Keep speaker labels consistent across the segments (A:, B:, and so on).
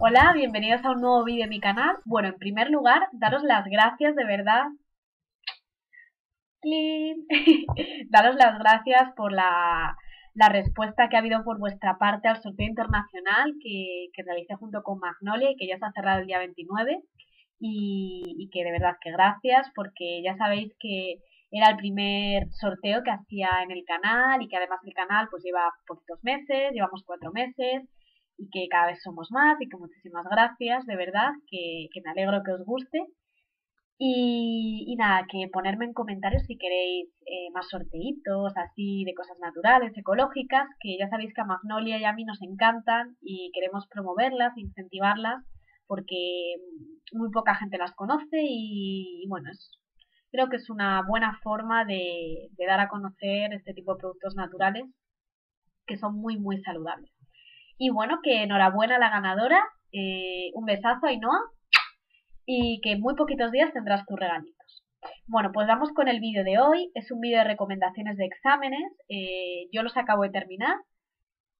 A: Hola, bienvenidos a un nuevo vídeo de mi canal. Bueno, en primer lugar, daros las gracias de verdad. ¡Clean! Daros las gracias por la respuesta que ha habido por vuestra parte al sorteo internacional que realicé junto con Magnolia y que ya se ha cerrado el día 29. Y que de verdad que gracias, porque ya sabéis que era el primer sorteo que hacía en el canal y que además el canal pues lleva poquitos meses, llevamos 4 meses y que cada vez somos más y que muchísimas gracias, de verdad, que me alegro que os guste. Y nada, que ponerme en comentarios si queréis más sorteitos, así de cosas naturales, ecológicas, que ya sabéis que a Magnolia y a mí nos encantan y queremos promoverlas, incentivarlas, porque muy poca gente las conoce y bueno, creo que es una buena forma de dar a conocer este tipo de productos naturales que son muy saludables. Y bueno, que enhorabuena a la ganadora, un besazo Ainhoa y que en muy poquitos días tendrás tus regalitos. Bueno, pues vamos con el vídeo de hoy. Es un vídeo de recomendaciones de exámenes. Yo los acabo de terminar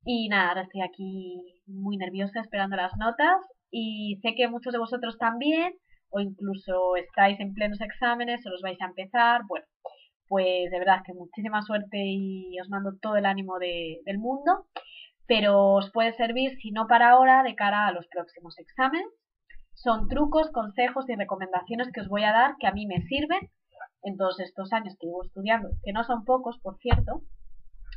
A: y nada, ahora estoy aquí muy nerviosa esperando las notas y sé que muchos de vosotros también o incluso estáis en plenos exámenes o los vais a empezar. Bueno, pues de verdad que muchísima suerte y os mando todo el ánimo del mundo, pero os puede servir, si no para ahora, de cara a los próximos exámenes. Son trucos, consejos y recomendaciones que os voy a dar que a mí me sirven en todos estos años que llevo estudiando, que no son pocos, por cierto,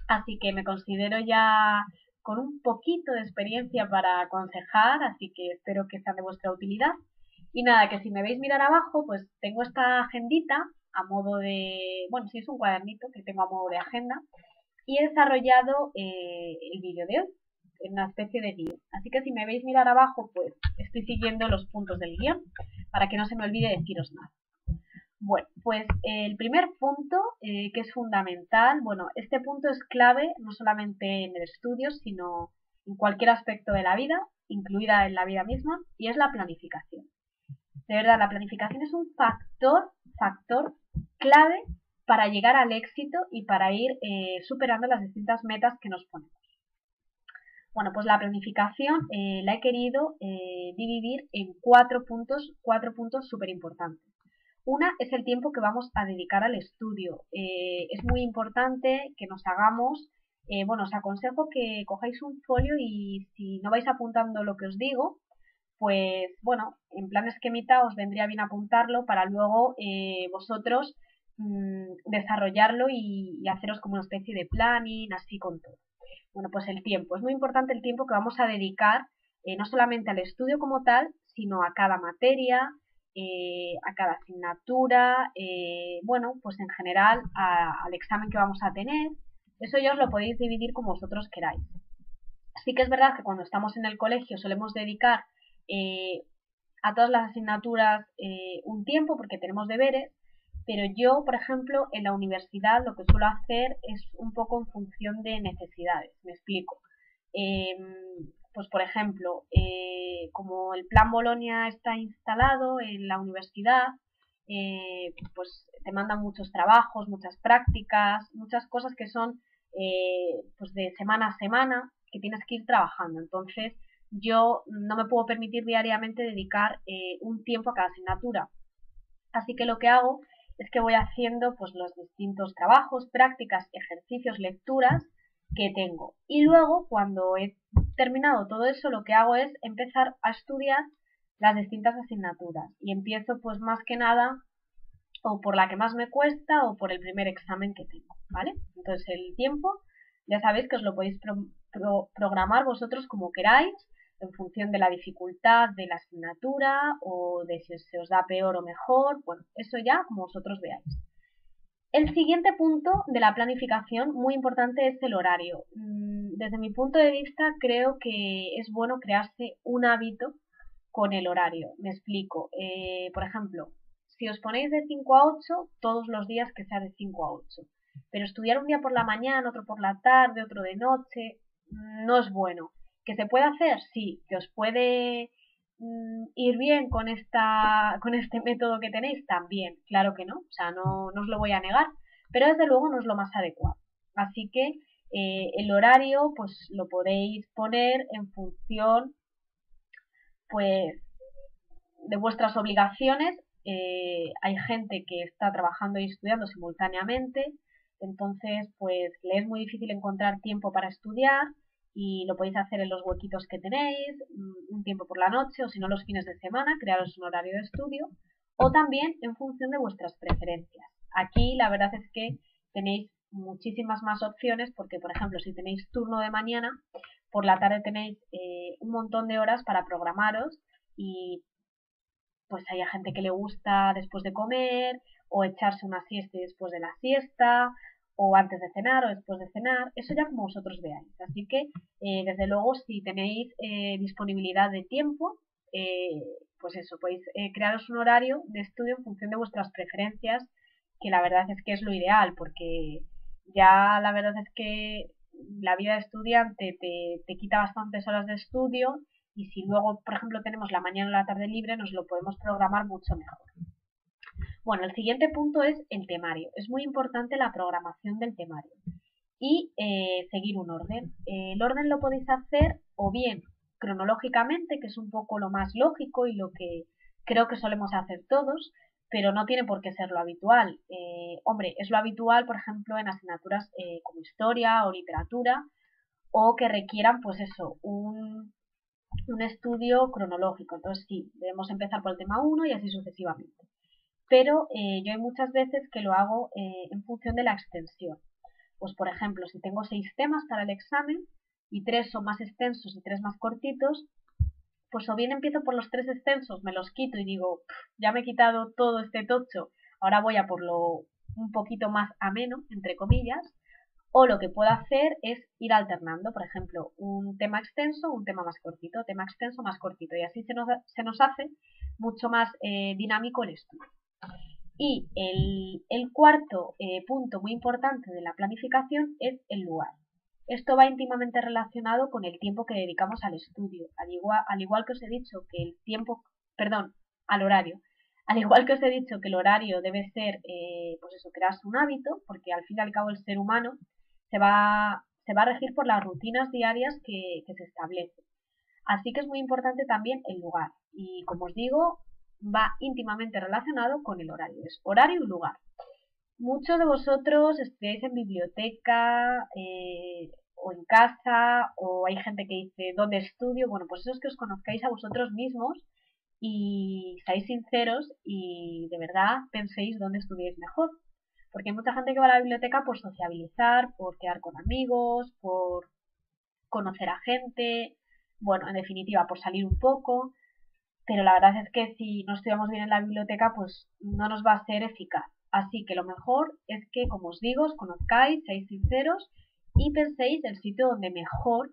A: así que me considero ya con un poquito de experiencia para aconsejar, así que espero que sean de vuestra utilidad. Y nada, que si me veis mirar abajo, pues tengo esta agendita a modo de, bueno, sí es un cuadernito que tengo a modo de agenda y he desarrollado el vídeo de hoy en una especie de guión. Así que si me veis mirar abajo, pues estoy siguiendo los puntos del guión para que no se me olvide deciros nada. Bueno, pues el primer punto, que es fundamental, bueno, este punto es clave no solamente en el estudio, sino en cualquier aspecto de la vida, incluida en la vida misma, y es la planificación. De verdad, la planificación es un factor clave para llegar al éxito y para ir superando las distintas metas que nos ponemos. Bueno, pues la planificación la he querido dividir en cuatro puntos súper importantes. Una es el tiempo que vamos a dedicar al estudio. Es muy importante que nos hagamos, bueno, os aconsejo que cojáis un folio y si no vais apuntando lo que os digo, pues bueno, en plan esquemita os vendría bien apuntarlo para luego vosotros desarrollarlo y haceros como una especie de planning, así con todo. Bueno, pues el tiempo. Es muy importante el tiempo que vamos a dedicar no solamente al estudio como tal, sino a cada materia, a cada asignatura, bueno, pues en general al examen que vamos a tener. Eso ya os lo podéis dividir como vosotros queráis. Sí que es verdad que cuando estamos en el colegio solemos dedicar a todas las asignaturas un tiempo porque tenemos deberes, pero yo, por ejemplo, en la universidad lo que suelo hacer es un poco en función de necesidades. Me explico. Pues, por ejemplo, como el Plan Bolonia está instalado en la universidad, pues te mandan muchos trabajos, muchas prácticas, muchas cosas que son pues de semana a semana que tienes que ir trabajando. Entonces, yo no me puedo permitir diariamente dedicar un tiempo a cada asignatura. Así que lo que hago es que voy haciendo pues los distintos trabajos, prácticas, ejercicios, lecturas que tengo. Y luego, cuando he terminado todo eso, lo que hago es empezar a estudiar las distintas asignaturas. Y empiezo pues más que nada o por la que más me cuesta o por el primer examen que tengo, ¿vale? Entonces el tiempo, ya sabéis que os lo podéis programar vosotros como queráis, en función de la dificultad de la asignatura o de si se os da peor o mejor, bueno, eso ya como vosotros veáis. El siguiente punto de la planificación, muy importante, es el horario. Desde mi punto de vista, creo que es bueno crearse un hábito con el horario. Me explico. Por ejemplo, si os ponéis de 5 a 8, todos los días que sea de 5 a 8. Pero estudiar un día por la mañana, otro por la tarde, otro de noche, no es bueno. ¿Que se puede hacer? Sí. ¿Que os puede ir bien con este método que tenéis? También, claro que no. O sea, no os lo voy a negar. Pero desde luego no es lo más adecuado. Así que el horario pues lo podéis poner en función pues de vuestras obligaciones. Hay gente que está trabajando y estudiando simultáneamente, entonces pues le es muy difícil encontrar tiempo para estudiar y lo podéis hacer en los huequitos que tenéis, un tiempo por la noche o si no los fines de semana, crearos un horario de estudio o también en función de vuestras preferencias. Aquí la verdad es que tenéis muchísimas más opciones porque, por ejemplo, si tenéis turno de mañana, por la tarde tenéis un montón de horas para programaros y pues hay gente que le gusta después de comer o echarse una siesta después de la siesta o antes de cenar o después de cenar, eso ya como vosotros veáis. Así que, desde luego, si tenéis disponibilidad de tiempo, pues eso, podéis crearos un horario de estudio en función de vuestras preferencias, que la verdad es que es lo ideal, porque ya la verdad es que la vida de estudiante te quita bastantes horas de estudio y si luego, por ejemplo, tenemos la mañana o la tarde libre, nos lo podemos programar mucho mejor. Bueno, el siguiente punto es el temario. Es muy importante la programación del temario y seguir un orden. El orden lo podéis hacer o bien cronológicamente, que es un poco lo más lógico y lo que creo que solemos hacer todos, pero no tiene por qué ser lo habitual. Hombre, es lo habitual, por ejemplo, en asignaturas como historia o literatura o que requieran, pues eso, un estudio cronológico. Entonces sí, debemos empezar por el tema 1 y así sucesivamente. Pero yo hay muchas veces que lo hago en función de la extensión. Pues por ejemplo, si tengo 6 temas para el examen y 3 son más extensos y 3 más cortitos, pues o bien empiezo por los 3 extensos, me los quito y digo, ya me he quitado todo este tocho, ahora voy a por lo un poquito más ameno, entre comillas, o lo que puedo hacer es ir alternando, por ejemplo, un tema extenso, un tema más cortito, tema extenso, más cortito, y así se nos hace mucho más dinámico el estudio. Y el cuarto punto muy importante de la planificación es el lugar. Esto va íntimamente relacionado con el tiempo que dedicamos al estudio, al igual que os he dicho que el tiempo, perdón, al horario. Al igual que os he dicho que el horario debe ser, pues eso, crearse un hábito, porque al fin y al cabo el ser humano se va a regir por las rutinas diarias que se establecen. Así que es muy importante también el lugar. Y como os digo, va íntimamente relacionado con el horario. Es horario y lugar. Muchos de vosotros estudiáis en biblioteca o en casa, o hay gente que dice, ¿dónde estudio? Bueno, pues eso es que os conozcáis a vosotros mismos y seáis sinceros y de verdad penséis dónde estudiáis mejor. Porque hay mucha gente que va a la biblioteca por sociabilizar, por quedar con amigos, por conocer a gente, bueno, en definitiva, por salir un poco, pero la verdad es que si no estudiamos bien en la biblioteca, pues no nos va a ser eficaz. Así que lo mejor es que, como os digo, os conozcáis, seáis sinceros y penséis el sitio donde mejor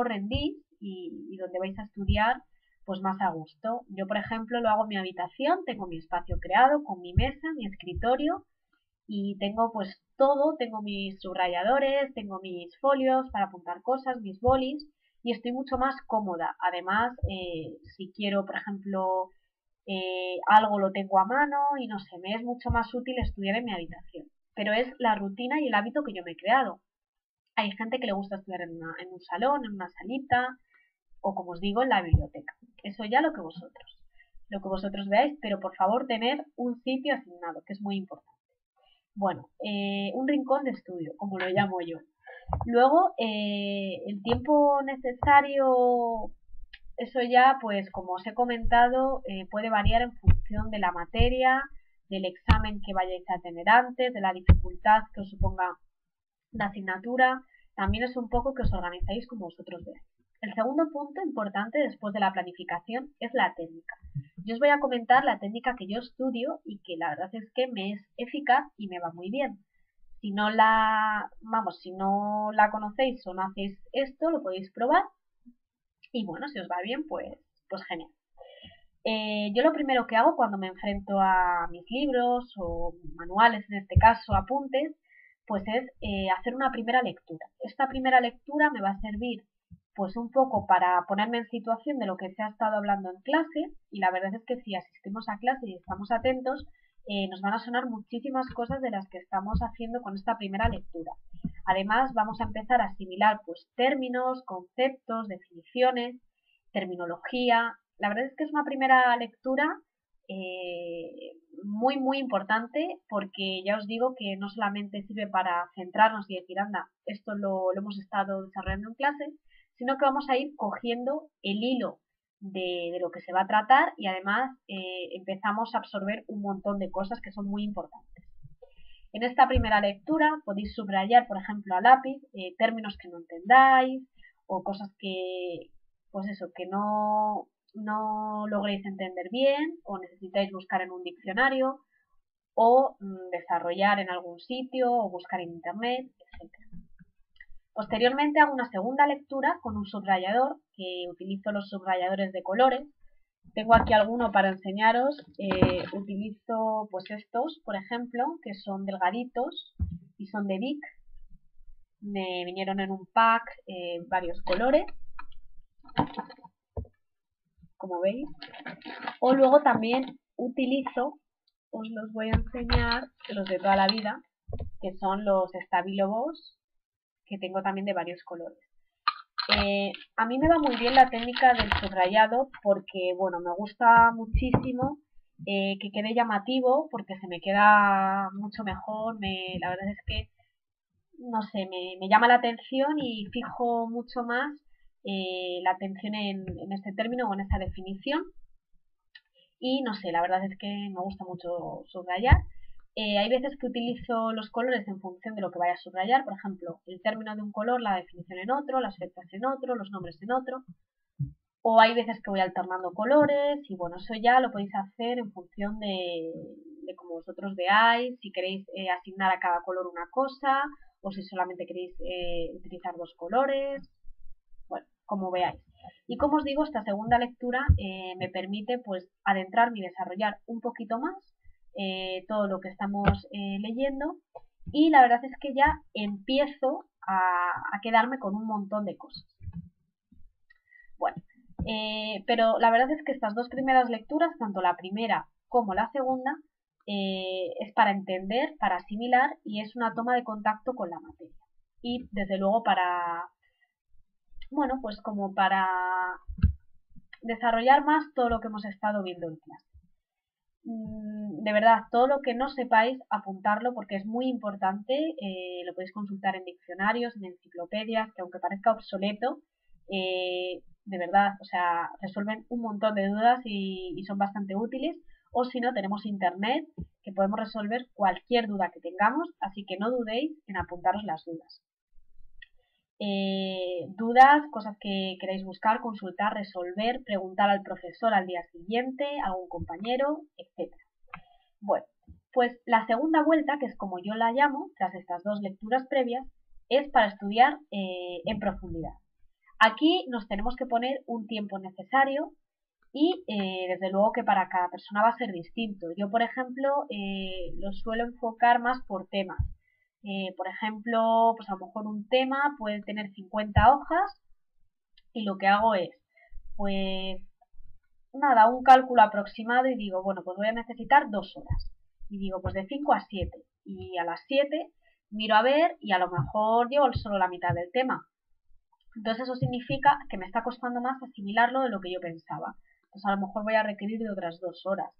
A: rendís y donde vais a estudiar pues más a gusto. Yo, por ejemplo, lo hago en mi habitación, tengo mi espacio creado con mi mesa, mi escritorio y tengo pues todo, tengo mis subrayadores, tengo mis folios para apuntar cosas, mis bolis y estoy mucho más cómoda. Además, si quiero, por ejemplo, algo lo tengo a mano y no sé, me es mucho más útil estudiar en mi habitación. Pero es la rutina y el hábito que yo me he creado. Hay gente que le gusta estudiar en un salón, en una salita o, como os digo, en la biblioteca. Eso ya lo que vosotros veáis, pero por favor tener un sitio asignado, que es muy importante. Bueno, un rincón de estudio, como lo llamo yo. Luego, el tiempo necesario, eso ya, pues como os he comentado, puede variar en función de la materia, del examen que vayáis a tener antes, de la dificultad que os suponga la asignatura. También es un poco que os organizáis como vosotros veáis. El segundo punto importante después de la planificación es la técnica. Yo os voy a comentar la técnica que yo estudio y que la verdad es que me es eficaz y me va muy bien. Si no la conocéis o no hacéis esto, lo podéis probar y bueno, si os va bien, pues genial. Yo lo primero que hago cuando me enfrento a mis libros o manuales, en este caso apuntes, pues es hacer una primera lectura. Esta primera lectura me va a servir pues un poco para ponerme en situación de lo que se ha estado hablando en clase y la verdad es que si asistimos a clase y estamos atentos, nos van a sonar muchísimas cosas de las que estamos haciendo con esta primera lectura. Además, vamos a empezar a asimilar pues términos, conceptos, definiciones. terminología. La verdad es que es una primera lectura muy importante, porque ya os digo que no solamente sirve para centrarnos y decir, anda, esto lo hemos estado desarrollando en clase, sino que vamos a ir cogiendo el hilo de lo que se va a tratar y además empezamos a absorber un montón de cosas que son muy importantes. En esta primera lectura podéis subrayar, por ejemplo, a lápiz, términos que no entendáis o cosas que, pues eso, que no logréis entender bien o necesitáis buscar en un diccionario o desarrollar en algún sitio o buscar en internet, etc. Posteriormente hago una segunda lectura con un subrayador, que utilizo los subrayadores de colores. Tengo aquí alguno para enseñaros. Utilizo pues estos, por ejemplo, que son delgaditos y son de Bic. Me vinieron en un pack varios colores, como veis. O luego también utilizo, os los voy a enseñar, los de toda la vida, que son los Stabilo Boss, que tengo también de varios colores. A mí me va muy bien la técnica del subrayado porque, bueno, me gusta muchísimo que quede llamativo, porque se me queda mucho mejor. La verdad es que, no sé, me llama la atención y fijo mucho más la atención en este término o en esta definición. Y no sé, la verdad es que me gusta mucho subrayar. Hay veces que utilizo los colores en función de lo que vaya a subrayar, por ejemplo, el término de un color, la definición en otro, las letras en otro, los nombres en otro. O hay veces que voy alternando colores y bueno, eso ya lo podéis hacer en función de como vosotros veáis, si queréis asignar a cada color una cosa o si solamente queréis utilizar dos colores, bueno, como veáis. Y como os digo, esta segunda lectura me permite pues adentrarme y desarrollar un poquito más todo lo que estamos leyendo, y la verdad es que ya empiezo a quedarme con un montón de cosas. Bueno, pero la verdad es que estas dos primeras lecturas, tanto la primera como la segunda, es para entender, para asimilar, y es una toma de contacto con la materia. Y desde luego para, bueno, pues como para desarrollar más todo lo que hemos estado viendo en clase. De verdad, todo lo que no sepáis, apuntarlo porque es muy importante. Lo podéis consultar en diccionarios, en enciclopedias, que aunque parezca obsoleto, de verdad, o sea, resuelven un montón de dudas y son bastante útiles. O si no, tenemos internet, que podemos resolver cualquier duda que tengamos, así que no dudéis en apuntaros las dudas. Dudas, cosas que queráis buscar, consultar, resolver, preguntar al profesor al día siguiente, a algún compañero, etc. Bueno, pues la segunda vuelta, que es como yo la llamo, tras estas dos lecturas previas, es para estudiar en profundidad. Aquí nos tenemos que poner un tiempo necesario y desde luego que para cada persona va a ser distinto. Yo, por ejemplo, lo suelo enfocar más por temas. Por ejemplo, pues a lo mejor un tema puede tener 50 hojas y lo que hago es, pues nada, un cálculo aproximado y digo, bueno, pues voy a necesitar 2 horas. Y digo, pues de 5 a 7. Y a las 7 miro a ver y a lo mejor llevo solo la mitad del tema. Entonces eso significa que me está costando más asimilarlo de lo que yo pensaba. Entonces a lo mejor voy a requerir de otras 2 horas.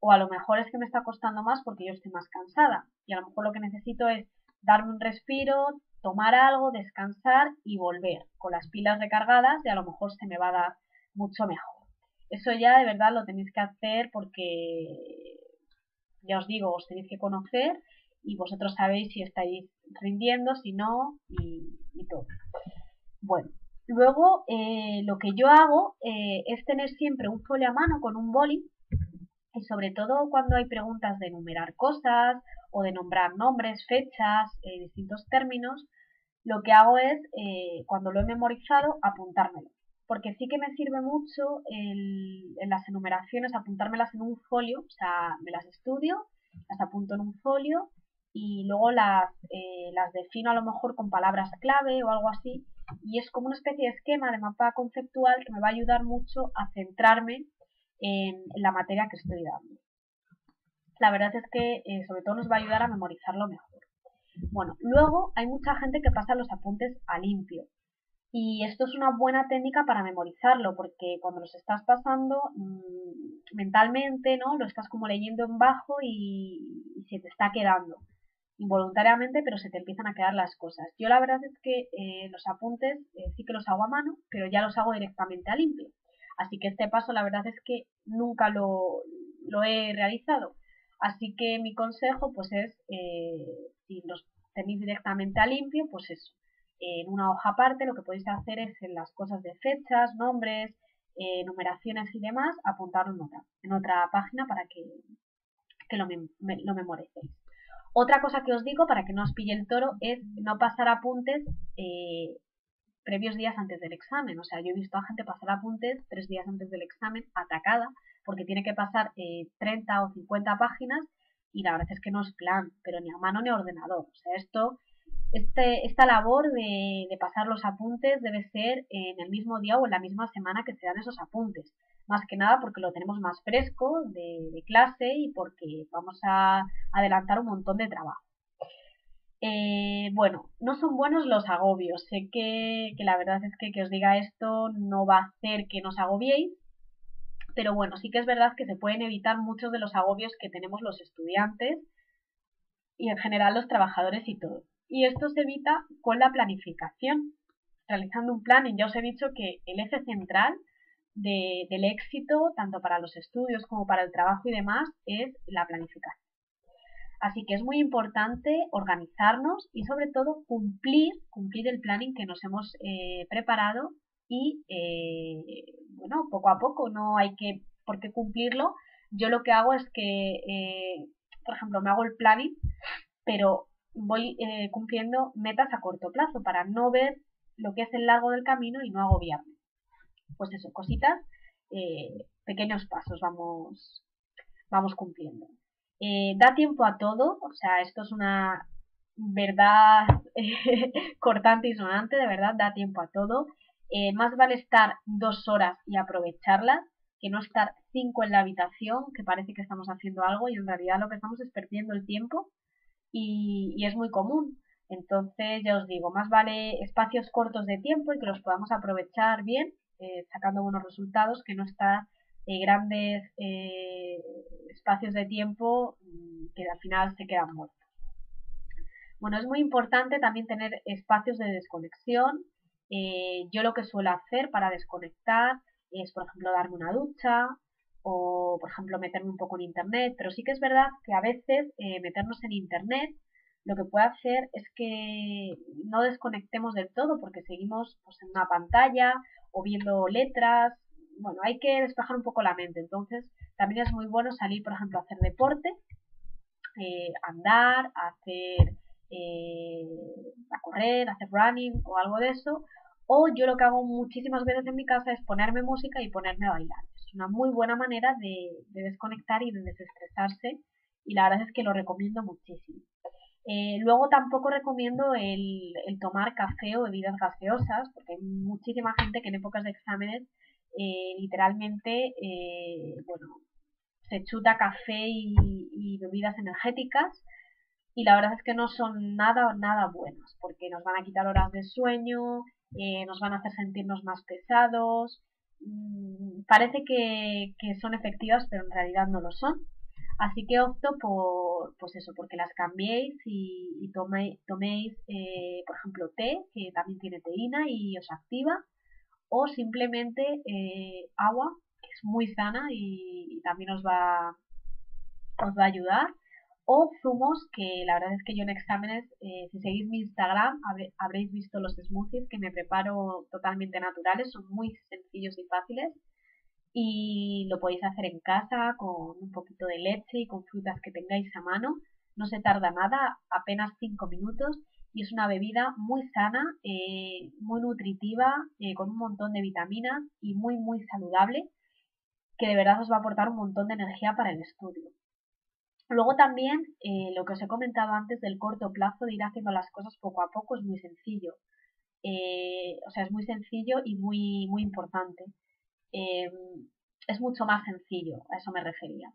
A: O a lo mejor es que me está costando más porque yo estoy más cansada. Y a lo mejor lo que necesito es darme un respiro, tomar algo, descansar y volver con las pilas recargadas, y a lo mejor se me va a dar mucho mejor. Eso ya de verdad lo tenéis que hacer porque, ya os digo, os tenéis que conocer y vosotros sabéis si estáis rindiendo, si no, y todo. Bueno, luego lo que yo hago es tener siempre un folio a mano con un boli, y sobre todo cuando hay preguntas de enumerar cosas o de nombrar nombres, fechas, distintos términos, lo que hago es, cuando lo he memorizado, apuntármelo. Porque sí que me sirve mucho en las enumeraciones apuntármelas en un folio, o sea, me las estudio, las apunto en un folio y luego las defino a lo mejor con palabras clave o algo así, y es como una especie de esquema de mapa conceptual que me va a ayudar mucho a centrarme en la materia que estoy dando. La verdad es que sobre todo nos va a ayudar a memorizarlo mejor. Bueno, luego hay mucha gente que pasa los apuntes a limpio. Y esto es una buena técnica para memorizarlo, porque cuando los estás pasando mentalmente, ¿no? Lo estás como leyendo en bajo y se te está quedando involuntariamente, pero se te empiezan a quedar las cosas. Yo la verdad es que los apuntes sí que los hago a mano, pero ya los hago directamente a limpio. Así que este paso la verdad es que nunca lo he realizado. Así que mi consejo pues es, si los tenéis directamente a limpio, pues eso. En una hoja aparte lo que podéis hacer es en las cosas de fechas, nombres, numeraciones y demás, apuntarlo en otra página para que lo memoricéis. Otra cosa que os digo para que no os pille el toro es no pasar apuntes previos días antes del examen. O sea, yo he visto a gente pasar apuntes 3 días antes del examen atacada porque tiene que pasar 30 o 50 páginas y la verdad es que no es plan, pero ni a mano ni a ordenador. O sea, esta labor de pasar los apuntes debe ser en el mismo día o en la misma semana que se dan esos apuntes. Más que nada porque lo tenemos más fresco de clase y porque vamos a adelantar un montón de trabajo. Bueno, no son buenos los agobios. Sé que la verdad es que os diga esto no va a hacer que nos agobiéis, pero bueno, sí que es verdad que se pueden evitar muchos de los agobios que tenemos los estudiantes y en general los trabajadores y todo. Y esto se evita con la planificación, realizando un planning. Ya os he dicho que el eje central del éxito, tanto para los estudios como para el trabajo y demás, es la planificación. Así que es muy importante organizarnos y sobre todo cumplir el planning que nos hemos preparado y bueno, poco a poco, no hay que por qué cumplirlo. Yo lo que hago es que, por ejemplo, me hago el planning, pero voy cumpliendo metas a corto plazo para no ver lo que es el largo del camino y no agobiarme. Pues eso, cositas, pequeños pasos vamos cumpliendo. Da tiempo a todo, o sea, esto es una verdad cortante y sonante, de verdad, da tiempo a todo. Más vale estar 2 horas y aprovecharlas que no estar 5 en la habitación, que parece que estamos haciendo algo y en realidad lo que estamos es perdiendo el tiempo y es muy común. Entonces, ya os digo, más vale espacios cortos de tiempo y que los podamos aprovechar bien, sacando buenos resultados, que no estar grandes espacios de tiempo que al final se quedan muertos. Bueno, es muy importante también tener espacios de desconexión. Yo lo que suelo hacer para desconectar es, por ejemplo, darme una ducha o, por ejemplo, meterme un poco en Internet. Pero sí que es verdad que a veces meternos en Internet lo que puede hacer es que no desconectemos del todo porque seguimos pues, en una pantalla o viendo letras. Bueno, hay que despejar un poco la mente. Entonces, también es muy bueno salir, por ejemplo, a hacer deporte, andar, a correr, hacer running o algo de eso. O yo lo que hago muchísimas veces en mi casa es ponerme música y ponerme a bailar. Es una muy buena manera de desconectar y de desestresarse y la verdad es que lo recomiendo muchísimo. Luego tampoco recomiendo el tomar café o bebidas gaseosas porque hay muchísima gente que en épocas de exámenes literalmente bueno, se chuta café y bebidas energéticas y la verdad es que no son nada buenos porque nos van a quitar horas de sueño, nos van a hacer sentirnos más pesados. Parece que son efectivas pero en realidad no lo son. Así que opto por, pues eso, porque las cambiéis y toméis, por ejemplo, té, que también tiene teína y os activa, o simplemente agua, que es muy sana y también os va a ayudar, o zumos, que la verdad es que yo en exámenes, si seguís mi Instagram, habréis visto los smoothies que me preparo totalmente naturales, son muy sencillos y fáciles y lo podéis hacer en casa con un poquito de leche y con frutas que tengáis a mano. No se tarda nada, apenas 5 minutos y es una bebida muy sana, muy nutritiva, con un montón de vitaminas y muy saludable que de verdad os va a aportar un montón de energía para el estudio. Luego también lo que os he comentado antes del corto plazo de ir haciendo las cosas poco a poco es muy sencillo. O sea, es muy sencillo y muy importante. Eh, es mucho más sencillo, a eso me refería.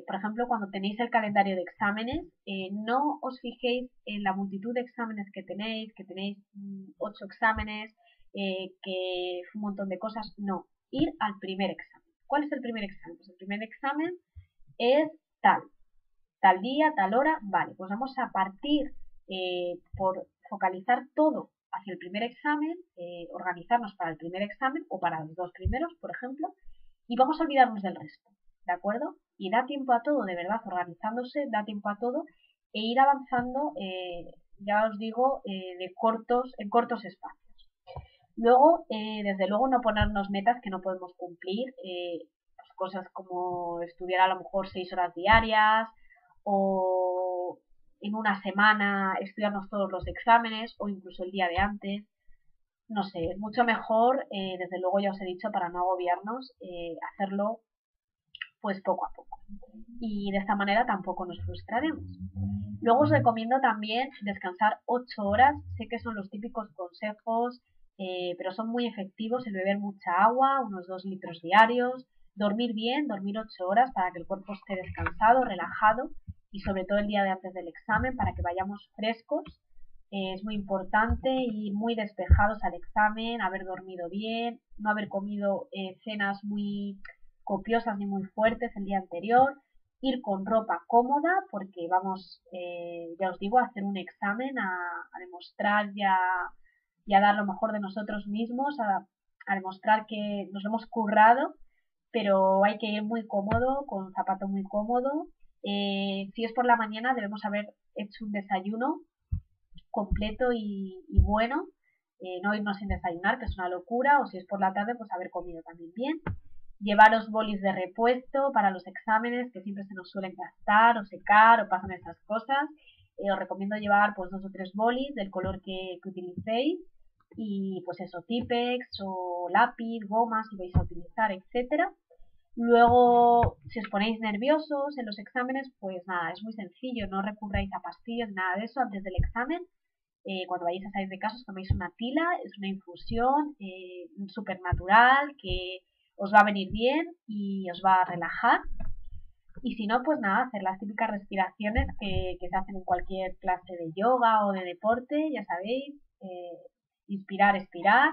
A: Por ejemplo, cuando tenéis el calendario de exámenes, no os fijéis en la multitud de exámenes que tenéis 8 exámenes, que es un montón de cosas. No, ir al primer examen. ¿Cuál es el primer examen? Pues el primer examen es tal día, tal hora, vale, pues vamos a partir por focalizar todo hacia el primer examen, organizarnos para el primer examen o para los dos primeros, por ejemplo, y vamos a olvidarnos del resto, ¿de acuerdo? Y da tiempo a todo, de verdad, organizándose, da tiempo a todo e ir avanzando, ya os digo, en cortos espacios. Luego, desde luego, no ponernos metas que no podemos cumplir, pues cosas como estudiar a lo mejor 6 horas diarias o en una semana estudiarnos todos los exámenes o incluso el día de antes. No sé, es mucho mejor, desde luego ya os he dicho, para no agobiarnos, hacerlo pues poco a poco. Y de esta manera tampoco nos frustraremos. Luego os recomiendo también descansar 8 horas. Sé que son los típicos consejos, pero son muy efectivos: el beber mucha agua, unos 2 litros diarios, dormir bien, dormir 8 horas para que el cuerpo esté descansado, relajado, y sobre todo el día de antes del examen para que vayamos frescos. Es muy importante ir muy despejados al examen, haber dormido bien, no haber comido cenas muy copiosas ni muy fuertes el día anterior, ir con ropa cómoda porque vamos, ya os digo, a hacer un examen, a demostrar y a dar lo mejor de nosotros mismos, a demostrar que nos hemos currado, pero hay que ir muy cómodo, con un zapato muy cómodo. Si es por la mañana debemos haber hecho un desayuno completo y bueno, no irnos sin desayunar, que es una locura, o si es por la tarde, pues haber comido también bien. Llevaros bolis de repuesto para los exámenes, que siempre se nos suelen gastar o secar o pasan estas cosas. Os recomiendo llevar pues 2 o 3 bolis del color que utilicéis, y pues eso, Tipex o lápiz, goma si vais a utilizar, etcétera. Luego, si os ponéis nerviosos en los exámenes, pues nada, es muy sencillo, no recurráis a pastillas, nada de eso antes del examen. Cuando vayáis a salir de casa os toméis una tila, es una infusión súper natural que os va a venir bien y os va a relajar. Y si no, pues nada, hacer las típicas respiraciones que se hacen en cualquier clase de yoga o de deporte, ya sabéis, inspirar, expirar,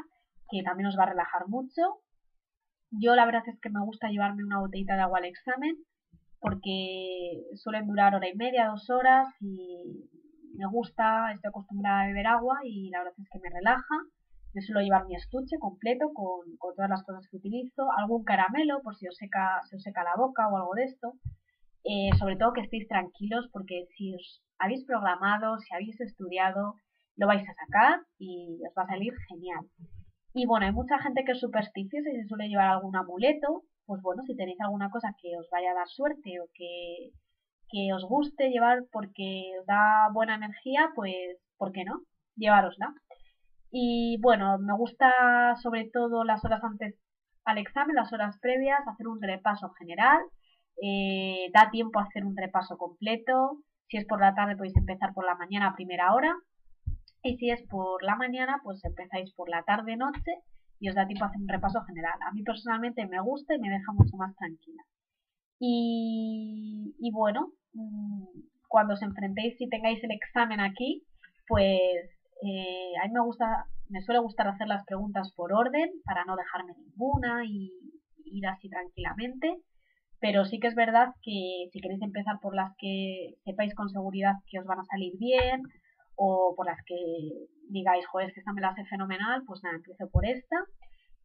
A: que también os va a relajar mucho. Yo la verdad es que me gusta llevarme una botellita de agua al examen porque suelen durar hora y media, 2 horas, y me gusta, estoy acostumbrada a beber agua y la verdad es que me relaja. Me suelo llevar mi estuche completo con todas las cosas que utilizo, algún caramelo por si se os seca la boca o algo de esto. Sobre todo que estéis tranquilos porque si os habéis programado, si habéis estudiado, lo vais a sacar y os va a salir genial. Y bueno, hay mucha gente que es supersticiosa y se suele llevar algún amuleto. Pues bueno, si tenéis alguna cosa que os vaya a dar suerte o que os guste llevar porque os da buena energía, pues ¿por qué no? Llevárosla. Y bueno, me gusta sobre todo las horas antes al examen, las horas previas, hacer un repaso general. Da tiempo a hacer un repaso completo. Si es por la tarde podéis empezar por la mañana a primera hora. Y si es por la mañana, pues empezáis por la tarde-noche y os da tiempo a hacer un repaso general. A mí personalmente me gusta y me deja mucho más tranquila. Y bueno, cuando os enfrentéis y tengáis el examen aquí, pues a mí me suele gustar hacer las preguntas por orden para no dejarme ninguna y ir así tranquilamente. Pero sí que es verdad que si queréis empezar por las que sepáis con seguridad que os van a salir bien, o por las que digáis, joder, es que esta me la hace fenomenal, pues nada, empiezo por esta.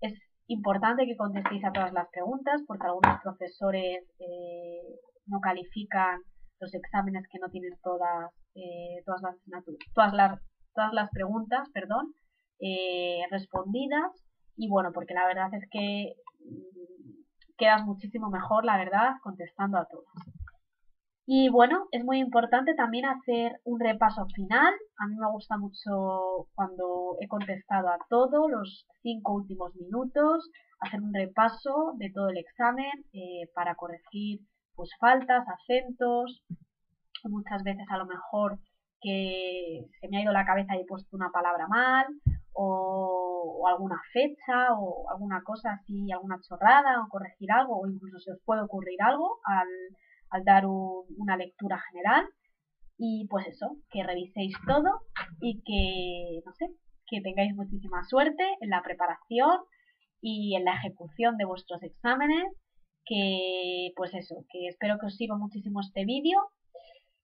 A: Es importante que contestéis a todas las preguntas porque algunos profesores no califican los exámenes que no tienen todas las preguntas, perdón, respondidas. Y bueno, porque la verdad es que quedas muchísimo mejor, la verdad, contestando a todas. Y bueno, es muy importante también hacer un repaso final. A mí me gusta mucho cuando he contestado a todo, los 5 últimos minutos, hacer un repaso de todo el examen para corregir pues faltas, acentos, muchas veces a lo mejor que se me ha ido la cabeza y he puesto una palabra mal, o o alguna fecha o alguna cosa así, alguna chorrada o corregir algo o incluso se os puede ocurrir algo al dar una lectura general. Y pues eso, que reviséis todo y que, no sé, que tengáis muchísima suerte en la preparación y en la ejecución de vuestros exámenes, que pues eso, que espero que os sirva muchísimo este vídeo,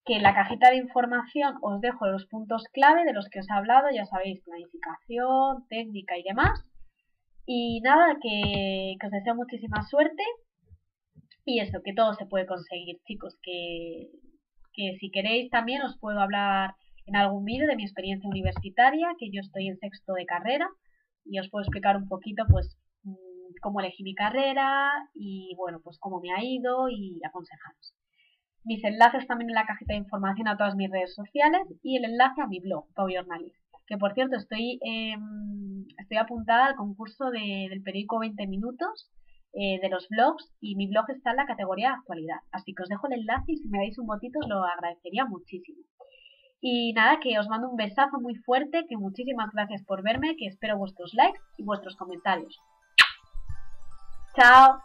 A: que en la cajita de información os dejo los puntos clave de los que os he hablado, ya sabéis, planificación, técnica y demás. Y nada, que os deseo muchísima suerte y eso, que todo se puede conseguir, chicos, que si queréis también os puedo hablar en algún vídeo de mi experiencia universitaria, que yo estoy en sexto de carrera y os puedo explicar un poquito pues cómo elegí mi carrera y bueno, pues cómo me ha ido y aconsejaros. Mis enlaces también en la cajita de información a todas mis redes sociales y el enlace a mi blog, Pau Journalist, que por cierto estoy apuntada al concurso del periódico 20 minutos de los blogs y mi blog está en la categoría actualidad, así que os dejo el enlace y si me dais un botito os lo agradecería muchísimo. Y nada, que os mando un besazo muy fuerte, que muchísimas gracias por verme, que espero vuestros likes y vuestros comentarios. ¡Chao!